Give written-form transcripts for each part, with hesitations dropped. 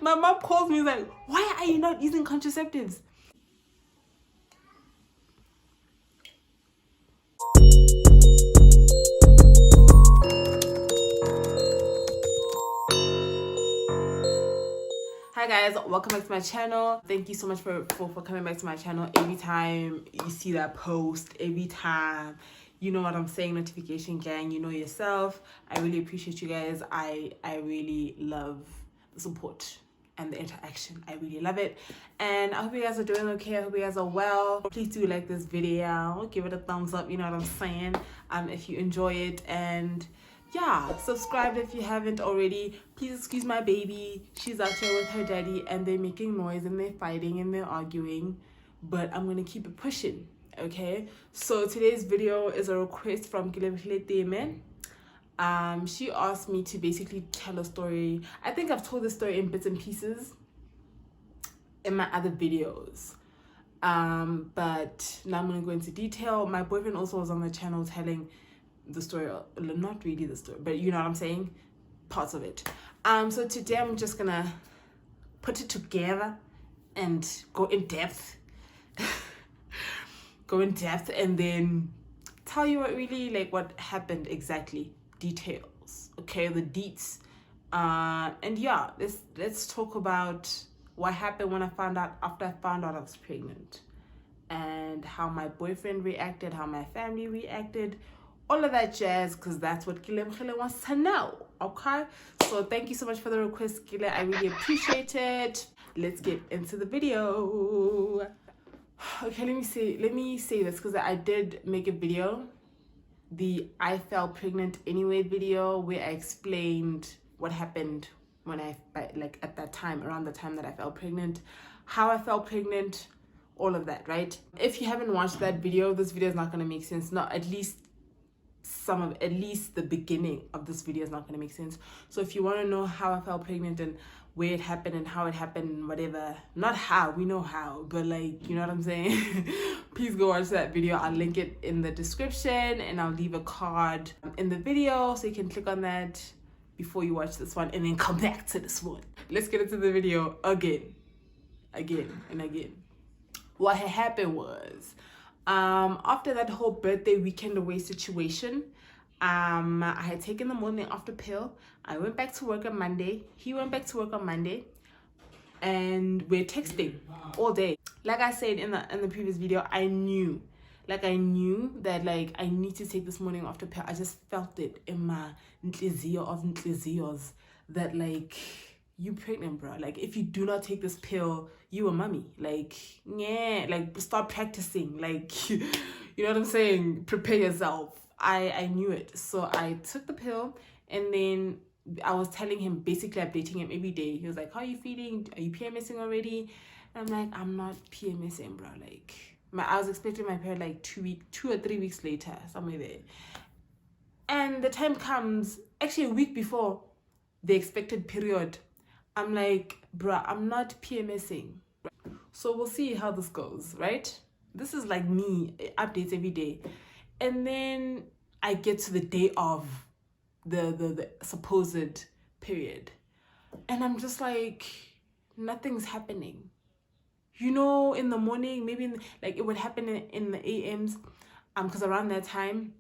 My mom calls me like, why are you not using contraceptives? Hi guys, welcome back to my channel. Thank you so much for coming back to my channel. Every time you see that post, every time, you know what I'm saying, notification gang, you know yourself. I really appreciate you guys. I really love the support and the interaction. I really love it, and I hope you guys are doing okay. I hope you guys are well. Please do like this video, give it a thumbs up, you know what I'm saying, if you enjoy it, and yeah, subscribe if you haven't already. Please excuse my baby. She's out here with her daddy and they're making noise and they're fighting and they're arguing, but I'm gonna keep it pushing. Okay, so today's video is a request from Kelebogile Teme. She asked me to basically tell a story. I think I've told this story in bits and pieces in my other videos, but now I'm gonna go into detail. My boyfriend also was on the channel telling the story, not really the story, but you know what I'm saying, parts of it. So today I'm just gonna put it together and go in depth and then tell you what really, like, what happened exactly, details, okay, the deets. And yeah, let's talk about what happened when after I found out I was pregnant, and how my boyfriend reacted, how my family reacted, all of that jazz, because that's what Kelebogile wants to know. Okay, so thank you so much for the request, Kile. I really appreciate it. Let's get into the video. Okay, let me say this, because I did make a video, the I fell pregnant anyway video, where I explained what happened when like at that time, around the time that I fell pregnant, how I fell pregnant, all of that, right? If you haven't watched that video, this video is not going to make sense. Not at least the beginning of this video is not going to make sense. So if you want to know how I fell pregnant and where it happened and how it happened, whatever, not how, we know how, but like, you know what I'm saying, please go watch that video. I'll link it in the description and I'll leave a card in the video so you can click on that before you watch this one and then come back to this one. Let's get into the video again. What had happened was, after that whole birthday weekend away situation, I had taken the morning after pill. I went back to work on Monday. He went back to work on Monday, and we're texting all day. Like I said in the previous video, I knew that like I need to take this morning after pill. I just felt it in my ntliziyo of ntliziyos that like, you pregnant, bro. Like, if you do not take this pill, you a mummy. Like, yeah, like, start practicing. Like, you know what I'm saying? Prepare yourself. I knew it. So I took the pill, and then I was telling him, basically updating him every day. He was like, how are you feeling? Are you PMSing already? And I'm like, I'm not PMSing, bro. Like, I was expecting my period like 2 or 3 weeks later, somewhere there. And the time comes, actually a week before the expected period, I'm like, bruh, I'm not PMSing. So we'll see how this goes, right? This is like me, updates every day. And then I get to the day of the supposed period, and I'm just like, nothing's happening. You know, in the morning, maybe like it would happen in the AMs, because around that time,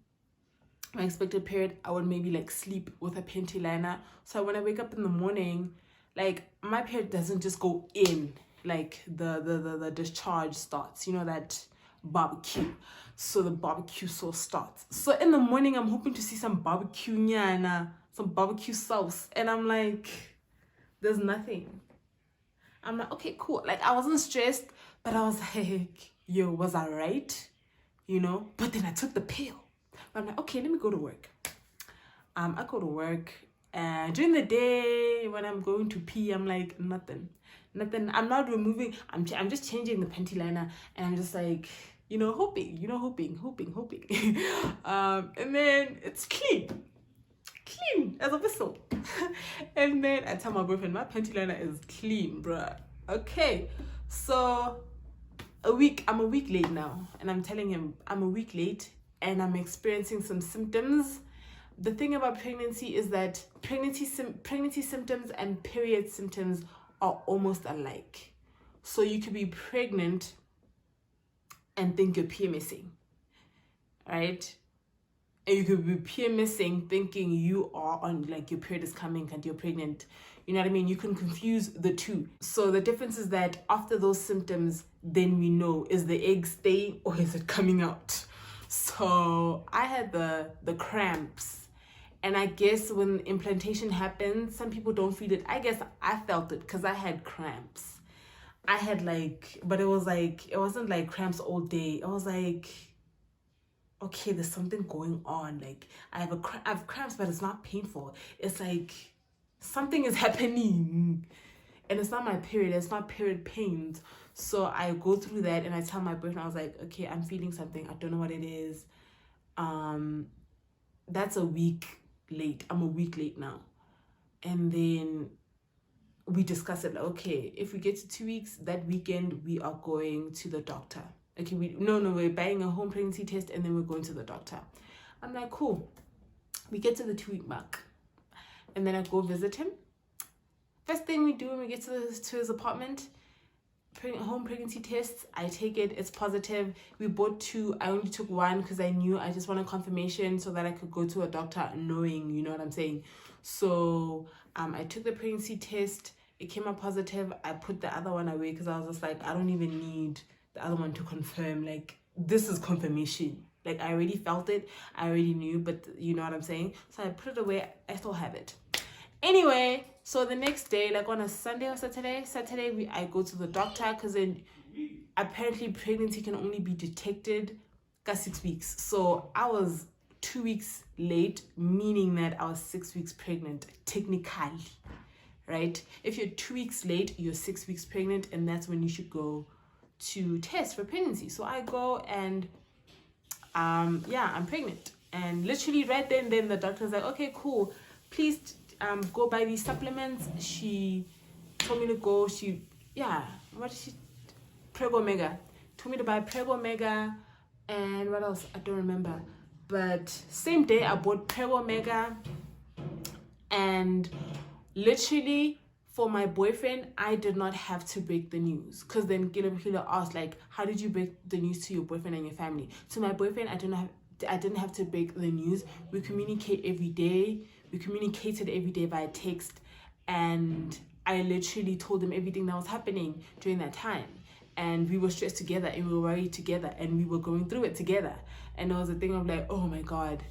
my expected period, I would maybe like sleep with a panty liner. So when I wake up in the morning, like, my period doesn't just go in, like the discharge starts, you know, that barbecue. So the barbecue sauce starts. So in the morning, I'm hoping to see some barbecue nyana, some barbecue sauce, and I'm like, there's nothing. I'm like, okay, cool. Like, I wasn't stressed, but I was like, yo, was I right? You know? But then I took the pill. I'm like, okay, let me go to work. I go to work, and during the day when I'm going to pee, I'm like, nothing. I'm not removing. I'm just changing the panty liner, and I'm just like, you know, hoping. And then it's clean as a whistle. And then I tell my boyfriend, my panty liner is clean, bruh. Okay, so I'm a week late now, and I'm telling him I'm a week late and I'm experiencing some symptoms. The thing about pregnancy is that pregnancy symptoms and period symptoms are almost alike. So you could be pregnant and think you're PMSing, right? And you could be PMSing thinking you are on, like, your period is coming and you're pregnant. You know what I mean? You can confuse the two. So the difference is that after those symptoms, then we know, is the egg staying or is it coming out? So I had the cramps. And I guess when implantation happens, some people don't feel it. I guess I felt it because I had cramps. I had but it wasn't like cramps all day. It was like, okay, there's something going on. Like I have cramps, but it's not painful. It's like something is happening, and it's not my period. It's not period pains. So I go through that, and I tell my boyfriend, I was like, okay, I'm feeling something. I don't know what it is. That's a week late. I'm a week late now, and then we discuss it. Like, okay, if we get to 2 weeks, that weekend we are going to the doctor. Okay, we're buying a home pregnancy test and then we're going to the doctor. I'm like, cool. We get to the 2-week mark and then I go visit him. First thing we do when we get to his apartment, home pregnancy tests. I take it, it's positive. We bought 2. I only took 1 because I knew I just wanted confirmation so that I could go to a doctor knowing, you know what I'm saying? So I took the pregnancy test. It came out positive. I put the other one away because I was just like, I don't even need the other one to confirm. Like, this is confirmation. Like, I already felt it. I already knew, but you know what I'm saying? So I put it away. I still have it. Anyway, so the next day, like on a Sunday or Saturday, I go to the doctor because then apparently pregnancy can only be detected at 6 weeks. So I was 2 weeks late, meaning that I was 6 weeks pregnant, technically, right? If you're 2 weeks late, you're 6 weeks pregnant, and that's when you should go to test for pregnancy. So I go and I'm pregnant. And literally right then the doctor's like, okay, cool, please go buy these supplements. She told me to go, Prego Mega. Told me to buy Prego Mega and what else? I don't remember. But same day I bought Prego Mega, and literally for my boyfriend, I did not have to break the news. Because then Kelebogile asked, like, how did you break the news to your boyfriend and your family? To my boyfriend, I didn't have to break the news. We communicate every day. We communicated every day via text. And I literally told him everything that was happening during that time. And we were stressed together and we were worried together and we were going through it together. And it was a thing of like, oh my God,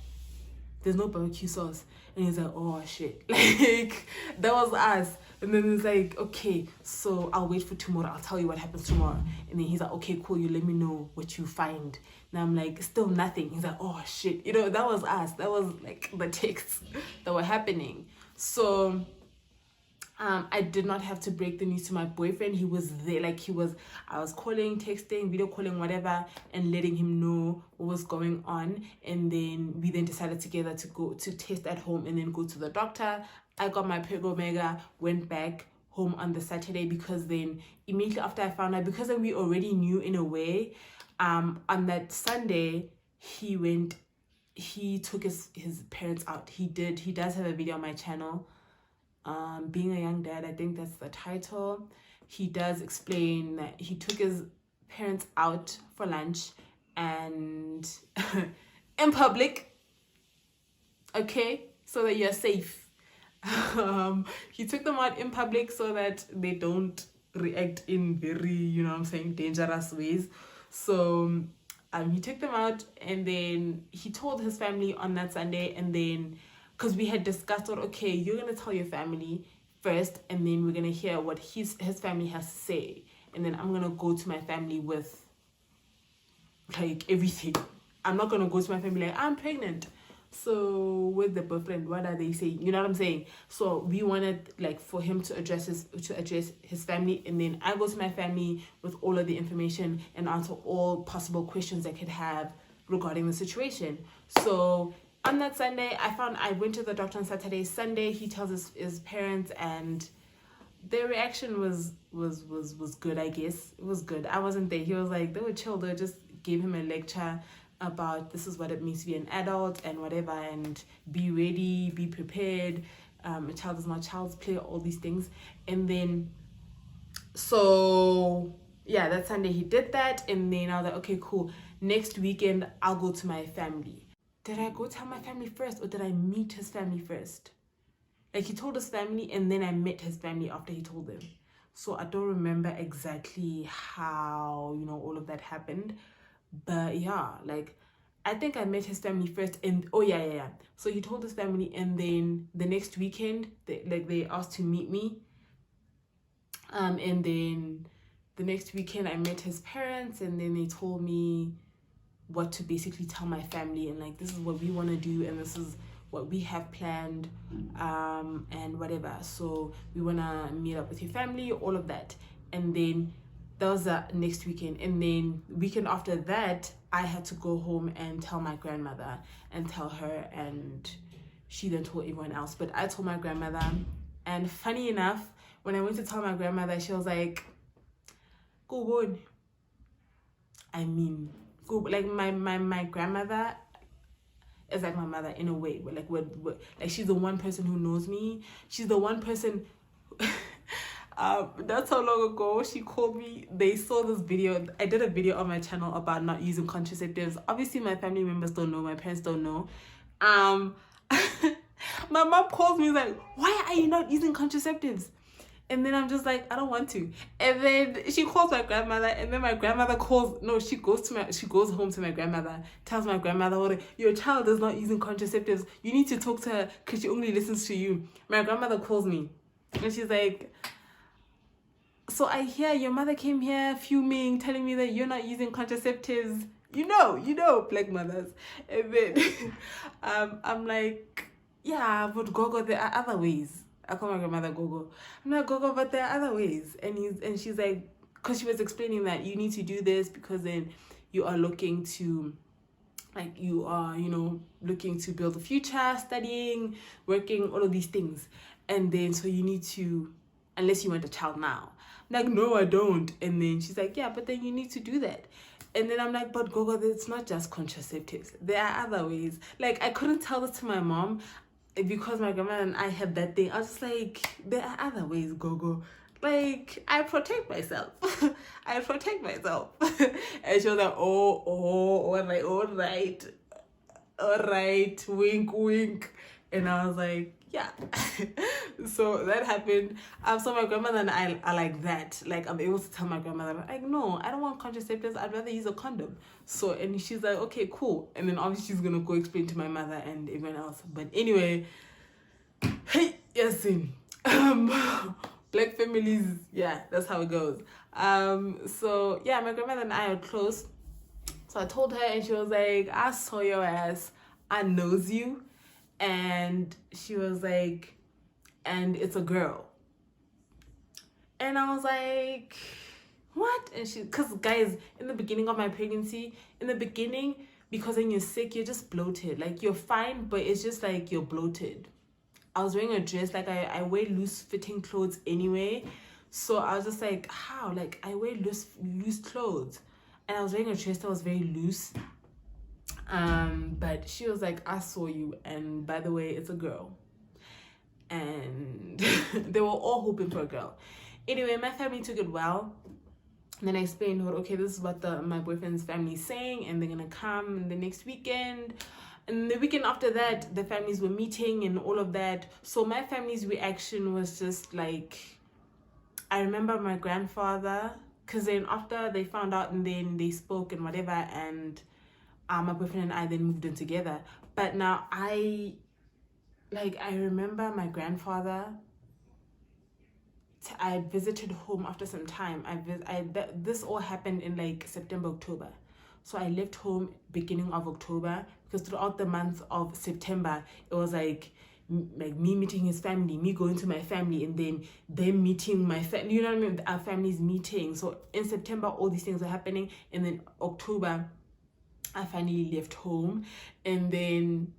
there's no barbecue sauce. And he's like, oh shit. Like, that was us. And then it's like, okay, so I'll wait for tomorrow. I'll tell you what happens tomorrow. And then he's like, okay, cool. You let me know what you find. And I'm like, still nothing. He's like, oh shit. You know, that was us. That was like the texts that were happening. So I did not have to break the news to my boyfriend. He was there. I was calling, texting, video calling, whatever, and letting him know what was going on. And then we decided together to go to test at home and then go to the doctor. I got my Prego Mega, went back home on the Saturday, because then immediately after I found out, because then we already knew in a way, on that Sunday, he took his parents out. He does have a video on my channel. Being a Young Dad, I think that's the title. He does explain that he took his parents out for lunch and in public, okay, so that you're safe. He took them out in public so that they don't react in very, you know what I'm saying, dangerous ways. So he took them out, and then he told his family on that Sunday, and then because we had discussed, okay, you're going to tell your family first, and then we're going to hear what his family has to say. And then I'm going to go to my family with, like, everything. I'm not going to go to my family like, I'm pregnant. So with the boyfriend, what are they saying? You know what I'm saying? So we wanted, like, for him to address his family, and then I go to my family with all of the information and answer all possible questions I could have regarding the situation. So on that Sunday, I went to the doctor on Saturday. Sunday, he tells his parents, and their reaction was good, I guess. It was good. I wasn't there. He was like, they were chill. They just gave him a lecture about this is what it means to be an adult and whatever, and be ready, be prepared. A child is not child's play, all these things. And then So yeah, that Sunday he did that, and then I was like, okay, cool. Next weekend I'll go to my family. Did I go tell my family first, or did I meet his family first? Like, he told his family, and then I met his family after he told them. So I don't remember exactly how, all of that happened. But yeah, like, I think I met his family first, and oh yeah. So he told his family, and then the next weekend, they asked to meet me. And then the next weekend I met his parents, and then they told me what to basically tell my family, and like, this is what we want to do, and this is what we have planned, and whatever. So we want to meet up with your family, all of that. And then that was the next weekend, and then weekend after that I had to go home and tell my grandmother and tell her, and she then told everyone else. But I told my grandmother, and funny enough, when I went to tell my grandmother, she was like, go on. I mean, go, like, my grandmother is like my mother in a way. Like, like, she's the one person who knows me. She's the one person. That's how long ago she called me. They saw this video. I did a video on my channel about not using contraceptives. Obviously, my family members don't know. My parents don't know. My mom calls me like, why are you not using contraceptives? And then I'm just like, I don't want to. And then she calls my grandmother, and then my grandmother she goes home to my grandmother, tells my grandmother, oh, your child is not using contraceptives. You need to talk to her because she only listens to you. My grandmother calls me, and she's like, so I hear your mother came here fuming, telling me that you're not using contraceptives. You know, black mothers. And then I'm like, yeah, but Gogo, there are other ways. I call my grandmother Gogo. I'm like, Gogo, but there are other ways. And she's like, because she was explaining that you need to do this because then you are looking to, like, looking to build a future, studying, working, all of these things. And then, so you need to, unless you want a child now. I'm like, no, I don't. And then she's like, yeah, but then you need to do that. And then I'm like, but Gogo, it's not just contraceptives. There are other ways. Like, I couldn't tell this to my mom because my grandma and I had that thing. I was just like, there are other ways, Gogo. Like, I protect myself. I protect myself. And she was like, oh, I'm like, all right, wink, wink. And I was like, yeah. So that happened. So my grandmother and I are like that. Like, I'm able to tell my grandmother, like, no, I don't want contraceptives. I'd rather use a condom. So, and she's like, okay, cool. And then obviously she's going to go explain to my mother and everyone else. But anyway, hey, yes, black families, yeah, that's how it goes. So yeah, my grandmother and I are close. So I told her, and she was like, I saw your ass. I knows you. And she was like, and it's a girl. And I was like, what? And because guys, in the beginning of my pregnancy, because when you're sick, you're just bloated. Like, you're fine, but it's just like you're bloated. I was wearing a dress. Like, I wear loose fitting clothes anyway. So I was just like, how? Like, I wear loose clothes. And I was wearing a dress that was very loose. But she was like, I saw you, and by the way, it's a girl. And they were all hoping for a girl. Anyway, my family took it well. And then I explained, okay, this is what my boyfriend's family is saying, and they're gonna come the next weekend. And the weekend after that, the families were meeting and all of that. So my family's reaction was just like, I remember my grandfather, because then after they found out and then they spoke and whatever, and my boyfriend and I then moved in together. But now I remember my grandfather. I visited home after some time. This all happened in like September, October. So I left home beginning of October, because throughout the month of September, it was like me meeting his family, me going to my family, and then them meeting my family. You know what I mean? Our families meeting. So in September, all these things were happening, and then October, I finally left home. And then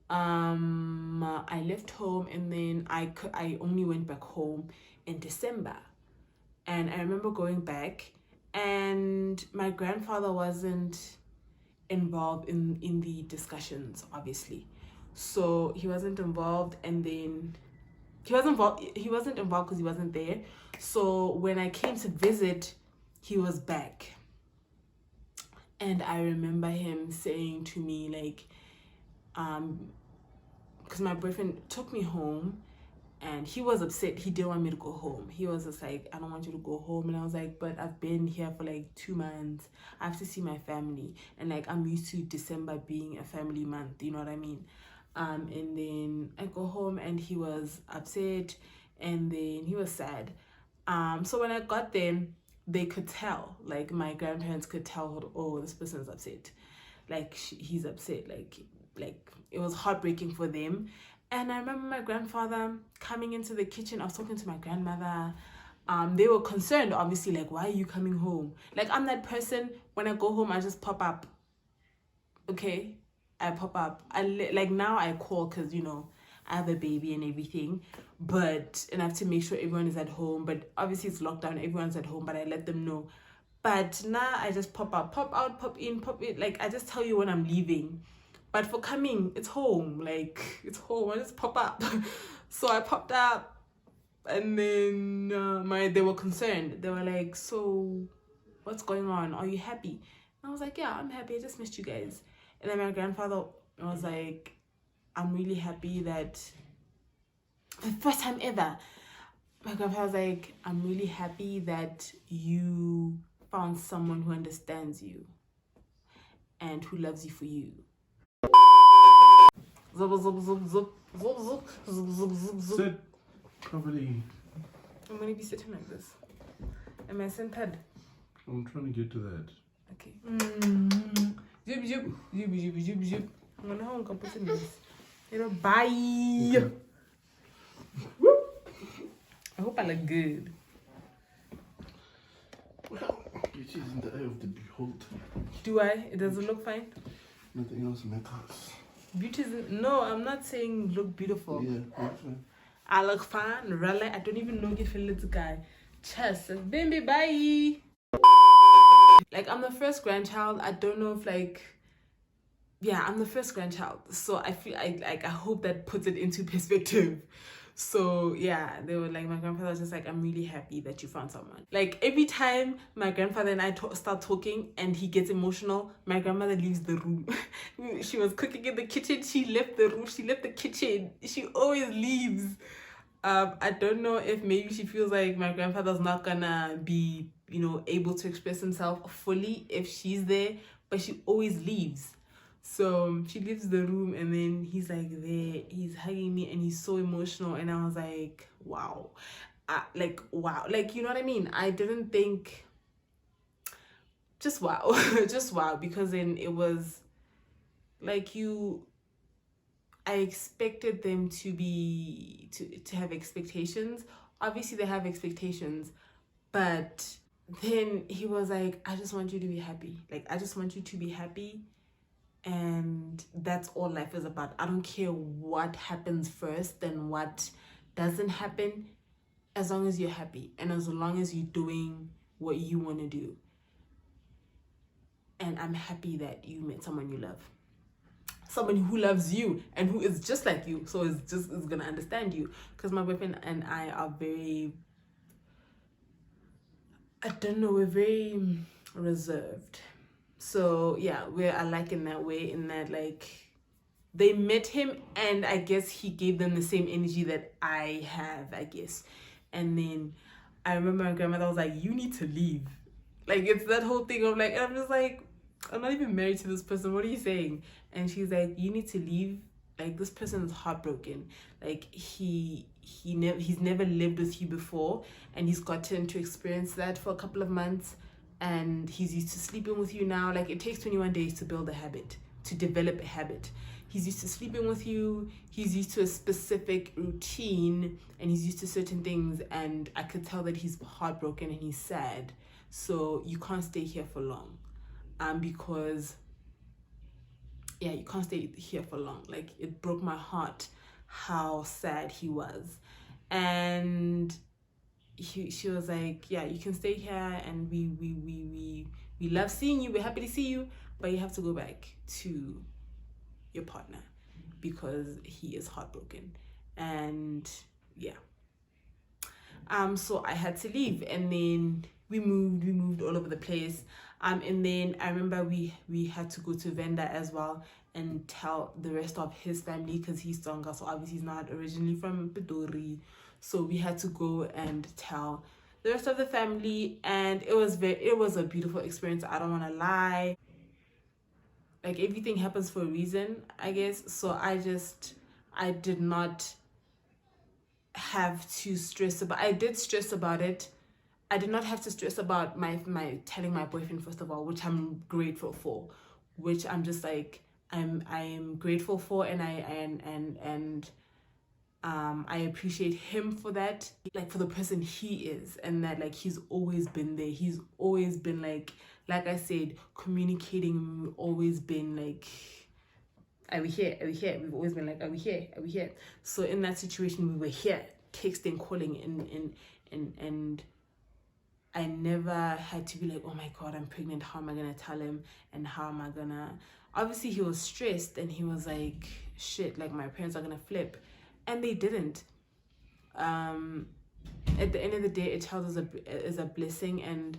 I left home, and then I only went back home in December. And I remember going back, and my grandfather wasn't involved in the discussions, obviously. So he wasn't involved. And then he wasn't involved because he wasn't there. So when I came to visit, he was back. And I remember him saying to me, like, because my boyfriend took me home and he was upset. He didn't want me to go home. He was just like, I don't want you to go home. And I was like, but I've been here for like 2 months. I have to see my family. And like, I'm used to December being a family month. You know what I mean? And then I go home and he was upset and then he was sad. So when I got there, they could tell, like my grandparents could tell, oh, this person's upset. Like he's upset. Like it was heartbreaking for them. And I remember my grandfather coming into the kitchen. I was talking to my grandmother. They were concerned, obviously, like, why are you coming home? Like, I'm that person, when I go home, I just pop up. Okay? I pop up. Like, now I call because, you know, I have a baby and everything. And I have to make sure everyone is at home. But obviously, it's lockdown. Everyone's at home, but I let them know. But now I just pop up, pop out, pop in, pop in. Like, I just tell you when I'm leaving. But for coming, it's home. Like, it's home. I just pop up. So I popped up. And then they were concerned. They were like, so what's going on? Are you happy? And I was like, yeah, I'm happy. I just missed you guys. And then my grandfather was like, I'm really happy that... For the first time ever, my grandfather was like, I'm really happy that you found someone who understands you and who loves you for you. Sit properly. I'm gonna be sitting like this. Am I centered? I'm trying to get to that. Okay. Zip. I'm gonna hang up with this. You know, bye. Okay. I hope I look good. Well, beauty is in the eye of the beholder. Do I? Does it look fine? Nothing else matters. Beauty is... No, I'm not saying look beautiful. Yeah, that's fine. I look fine. Really, I don't even know if a little guy. Chest. Baby, bye. Like, I'm the first grandchild. I don't know if, like... Yeah, I'm the first grandchild. So I feel I hope that puts it into perspective. So yeah, they were like, my grandfather was just like, I'm really happy that you found someone. Like, every time my grandfather and I start talking and he gets emotional, my grandmother leaves the room. She was cooking in the kitchen. She left the room. She left the kitchen. She always leaves. I don't know if maybe she feels like my grandfather's not gonna be, you know, able to express himself fully if she's there, but she always leaves. So she leaves the room and then he's like there, he's hugging me and he's so emotional. And I was like, wow. Wow. Like, you know what I mean? I didn't think, just wow. Just wow. Because then it was like I expected them to have expectations. Obviously they have expectations, but then he was like, I just want you to be happy. Like, I just want you to be happy. And that's all life is about. I don't care what happens first and what doesn't happen, as long as you're happy and as long as you're doing what you want to do. And I'm happy that you met someone you love. Someone who loves you and who is just like you. So is going to understand you. Because my boyfriend and I are very... I don't know, we're very reserved. So yeah, we're alike in that way, in that like they met him and I guess he gave them the same energy that I have, I guess. And then I remember my grandmother was like, you need to leave. Like, it's that whole thing of like, and I'm just like, I'm not even married to this person. What are you saying? And she's like, you need to leave. Like, this person is heartbroken. Like, he's never lived with you before and he's gotten to experience that for a couple of months. And he's used to sleeping with you now. Like, it takes 21 days to build a habit, to develop a habit. He's used to sleeping with you. He's used to a specific routine and he's used to certain things. And I could tell that he's heartbroken and he's sad. So you can't stay here for long. Because, yeah, you can't stay here for long. Like, it broke my how sad he was. And she was like, yeah, you can stay here and we love seeing you, we're happy to see you, but you have to go back to your partner because he is heartbroken. And yeah. So I had to leave, and then we moved all over the place. And then I remember we had to go to Venda as well and tell the rest of his family, because he's Tonga, so obviously he's not originally from Pitori. So we had to go and tell the rest of the family, and it was a beautiful experience. I don't want to lie. Like, everything happens for a reason, I guess. So I did not have to stress about. I did stress about it. I did not have to stress about my telling my boyfriend, first of all, which I'm grateful for, which I'm just like, I'm grateful for, and I appreciate him for that, like, for the person he is, and that, like, he's always been there. He's always been like I said, communicating. We've always been like, are we here? Are we here? We've always been like, are we here? Are we here? So in that situation, we were here, texting, calling, and I never had to be like, oh my God, I'm pregnant. How am I going to tell him? And how am I going to... Obviously, he was stressed, and he was like, shit, like, my parents are going to flip. And they didn't. At the end of the day, a child is a blessing, and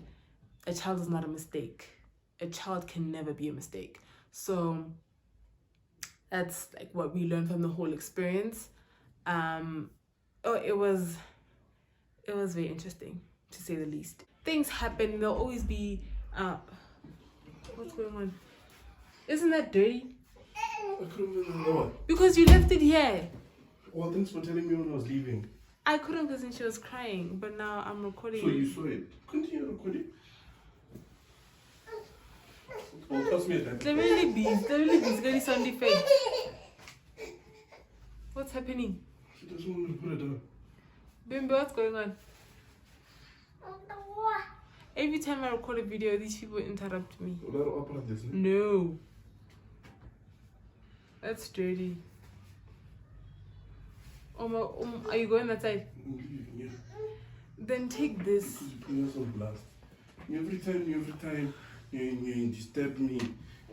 a child is not a mistake. A child can never be a mistake. So that's like what we learned from the whole experience. It was very interesting, to say the least. Things happen. There'll always be what's going on? Isn't that dirty? I couldn't remember. Because you left it here. Well, thanks for telling me when I was leaving. I couldn't, because then she was crying, but now I'm recording. So you saw it. Continue recording. Well, cost me a time. They're really busy, sound effect. What's happening? She doesn't want me to put it down. Bimbo, what's going on? Every time I record a video, these people interrupt me. No. That's dirty. Are you going that side? Yeah. Then take this. Because you put yourself blast. Every time you disturb me.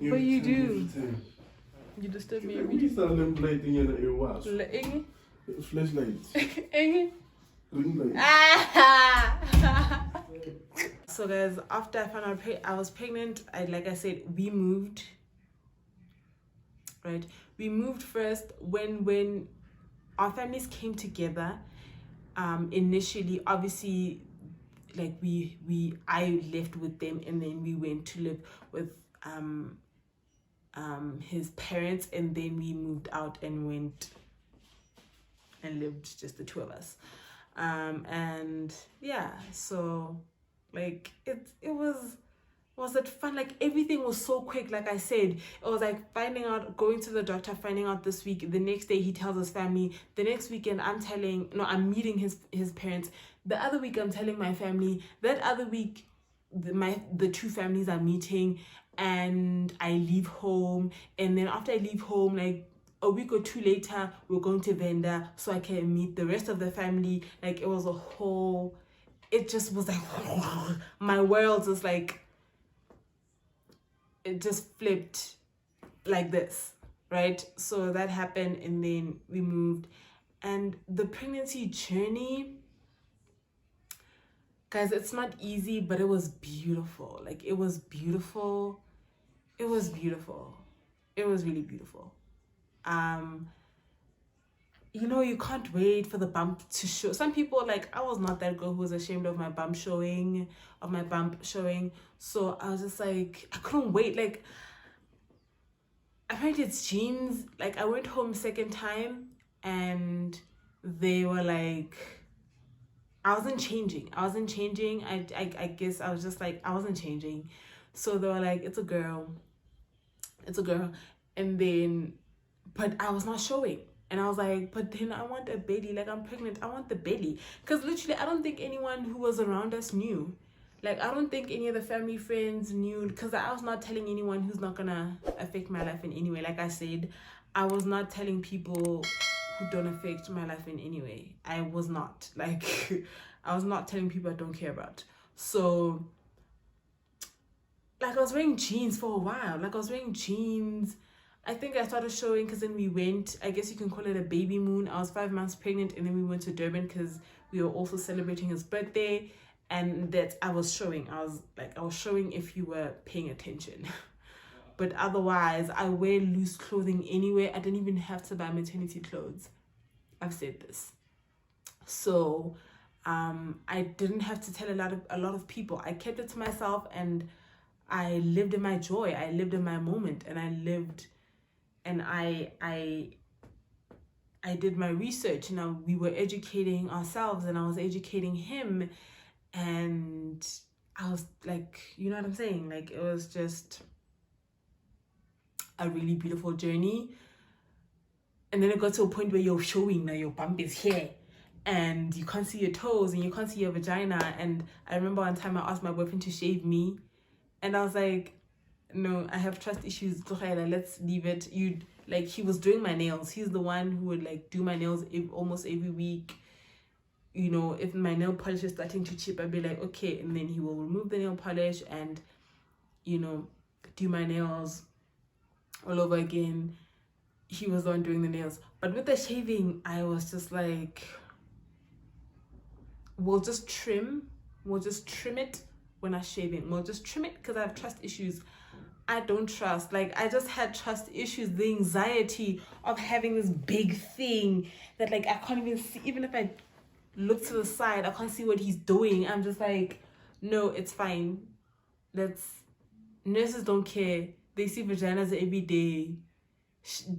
But you do. Every time. You disturb me We every start lighting your watch. time. Flashlights. Eng? Green lights. So guys, after I found out I was pregnant, like I said, we moved. Right? We moved first when our families came together. Initially, obviously, like I left with them, and then we went to live with his parents, and then we moved out and went and lived just the two of us. And yeah, so like it was it fun? Like, everything was so quick. Like I said, it was like finding out, going to the doctor, finding out this week. The next day he tells his family. The next weekend I'm meeting his parents. The other week I'm telling my family. That other week the two families are meeting, and I leave home. And then after I leave home, like a week or two later, we're going to Venda so I can meet the rest of the family. Like, it was it just was like my world was like, it just flipped like this, right? So that happened, and then we moved. And the pregnancy journey, guys, it's not easy, but it was beautiful. Like, it was beautiful. It was beautiful. It was really beautiful. You can't wait for the bump to show. Some people, like, I was not that girl who was ashamed of my bump showing. So I was just like, I couldn't wait. Like, apparently it's jeans. Like, I went home second time, and they were like, I wasn't changing. I guess I was just like, I wasn't changing. So they were like, it's a girl. And then, but I was not showing. And I was like, but then I want a belly. Like, I'm pregnant. I want the belly. Because literally, I don't think anyone who was around us knew. Like, I don't think any of the family friends knew. Because I was not telling anyone who's not going to affect my life in any way. Like I said, I was not telling people who don't affect my life in any way. I was not. Like, I was not telling people I don't care about. So, like, I was wearing jeans for a while. I think I started showing because then we went, I guess you can call it a baby moon. I was 5 months pregnant, and then we went to Durban because we were also celebrating his birthday. And that I was showing. I was showing if you were paying attention. But otherwise, I wear loose clothing anyway. I didn't even have to buy maternity clothes. I've said this. So I didn't have to tell a lot of people. I kept it to myself, and I lived in my joy. I lived in my moment, and I did my research. We were educating ourselves, and I was educating him, and I was like, you know what I'm saying? Like, it was just a really beautiful journey. And then it got to a point where you're showing now your bump is here, and you can't see your toes, and you can't see your vagina. And I remember one time I asked my boyfriend to shave me, and I was like, no, I have trust issues, let's leave it. He was doing my nails. He's the one who would like do my nails almost every week. If my nail polish is starting to chip, I'd be like, okay, and then he will remove the nail polish and do my nails all over again. He was the one doing the nails. But with the shaving, I was just like, we'll just trim it. We're not shaving, we'll just trim it because I have trust issues. I don't trust. I just had trust issues, the anxiety of having this big thing that I can't even see. Even if I look to the side, I can't see what he's doing. I'm just like, no, it's fine. Nurses don't care. They see vaginas every day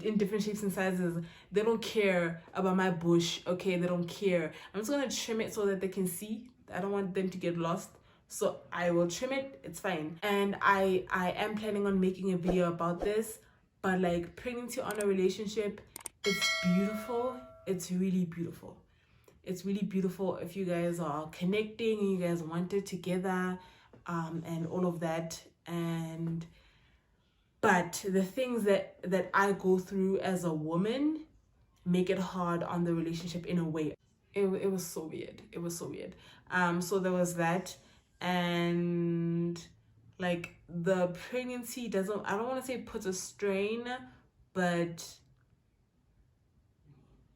in different shapes and sizes. They don't care about my bush, okay? They don't care. I'm just gonna trim it so that they can see. I don't want them to get lost. So I will trim it, it's fine. And I am planning on making a video about this, but pregnancy on a relationship, it's beautiful. It's really beautiful. It's really beautiful if you guys are connecting and you guys want it together, and all of that. But the things that I go through as a woman make it hard on the relationship in a way. It was so weird. It was so weird. So there was that. And the pregnancy doesn't, I don't want to say puts a strain, but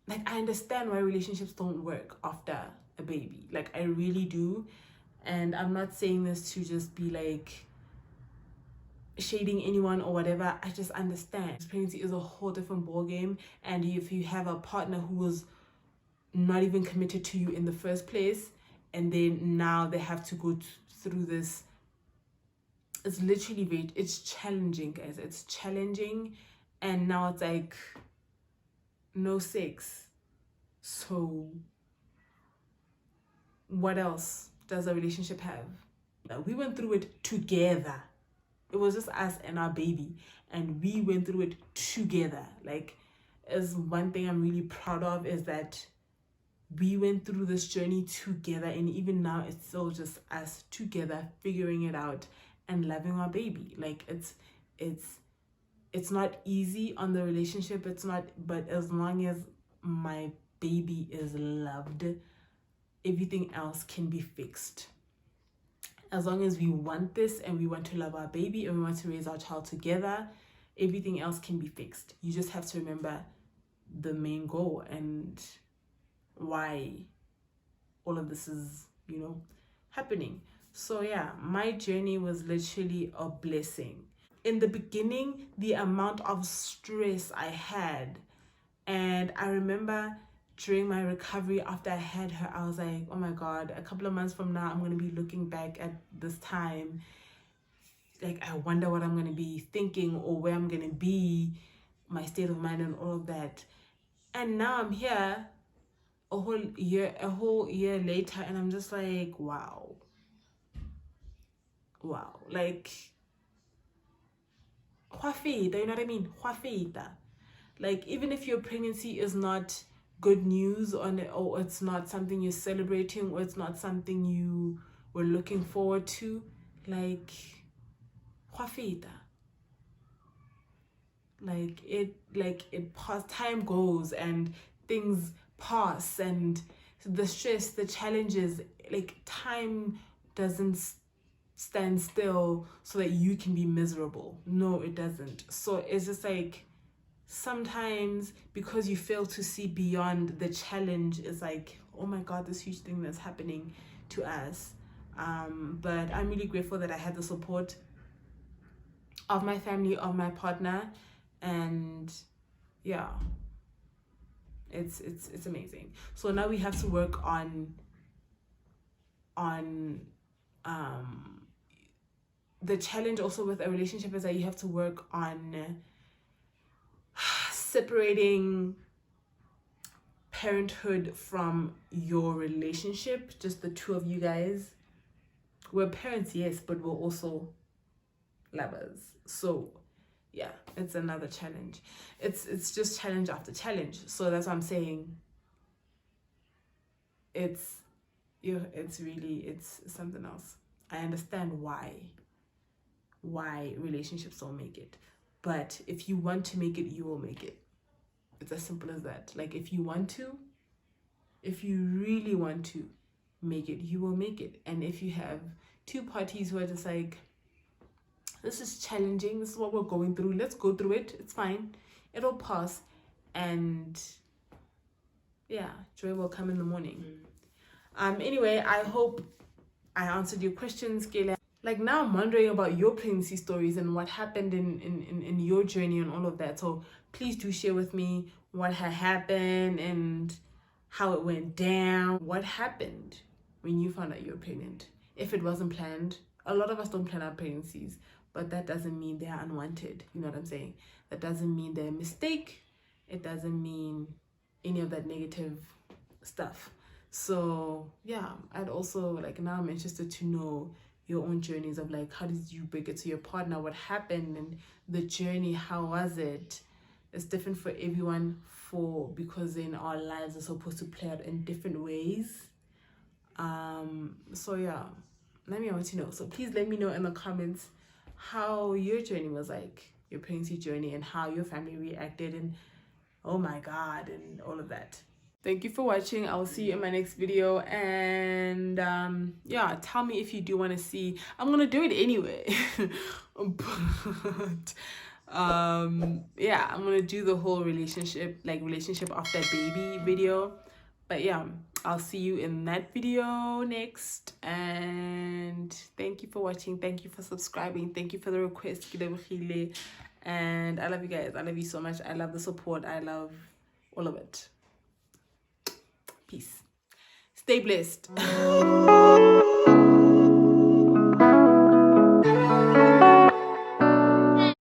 I understand why relationships don't work after a baby. I really do. And I'm not saying this to just be shading anyone or whatever. I just understand pregnancy is a whole different ball game. And if you have a partner who was not even committed to you in the first place, and then now they have to go through this, it's literally it's challenging, guys. It's challenging. And now it's no sex. So what else does a relationship have? We went through it together. It was just us and our baby, and we went through it together. Is one thing I'm really proud of, is that we went through this journey together, and even now it's still just us together figuring it out and loving our baby. It's not easy on the relationship, it's not, but as long as my baby is loved, everything else can be fixed. As long as we want this and we want to love our baby and we want to raise our child together, everything else can be fixed. You just have to remember the main goal and why all of this is, happening. So yeah, my journey was literally a blessing. In the beginning, the amount of stress I had, and I remember during my recovery after I had her, I was like, oh my God, a couple of months from now, I'm going to be looking back at this time. I wonder what I'm going to be thinking or where I'm going to be, my state of mind and all of that. And now I'm here a whole year later, and I'm just like, wow. You know what I mean? Even if your pregnancy is not good news or it's not something you're celebrating, or it's not something you were looking forward to, it pass, time goes and things pass, and the stress, the challenges, time doesn't stand still so that you can be miserable. No, it doesn't. So it's just sometimes because you fail to see beyond the challenge, is like, oh my God, this huge thing that's happening to us. But I'm really grateful that I had the support of my family, of my partner, and yeah, it's amazing. So now we have to work on the challenge also with a relationship is that you have to work on separating parenthood from your relationship, just the two of you guys. We're parents, yes, but we're also lovers. So yeah, it's another challenge. It's just challenge after challenge. So that's what I'm saying. It's something else. I understand why relationships don't make it, but if you want to make it, you will make it. It's as simple as that. Like, if you really want to make it, you will make it. And if you have two parties who are just like, this is challenging, this is what we're going through, let's go through it, it's fine, it'll pass, and yeah, joy will come in the morning. Anyway, I hope I answered your questions, Kayla. Like, now I'm wondering about your pregnancy stories and what happened in your journey and all of that. So please do share with me what had happened and how it went down. What happened when you found out you were pregnant? If it wasn't planned, a lot of us don't plan our pregnancies, but that doesn't mean they're unwanted. You know what I'm saying? That doesn't mean they're a mistake. It doesn't mean any of that negative stuff. So yeah, I'd also, like, now I'm interested to know your own journeys of, like, how did you break it to your partner? What happened? And the journey, how was it? It's different for everyone, because in our lives are supposed to play out in different ways. So yeah, let me know what you know. So please let me know in the comments how your journey was, like your pregnancy journey, and how your family reacted, and oh my God, and all of that. Thank you for watching. I will see you in my next video. And yeah, tell me if you do want to see. I'm gonna do it anyway. But yeah, I'm gonna do the whole relationship after baby video. But yeah, I'll see you in that video next. And thank you for watching. Thank you for subscribing. Thank you for the request, Kelebogile. And I love you guys. I love you so much. I love the support. I love all of it. Peace. Stay blessed.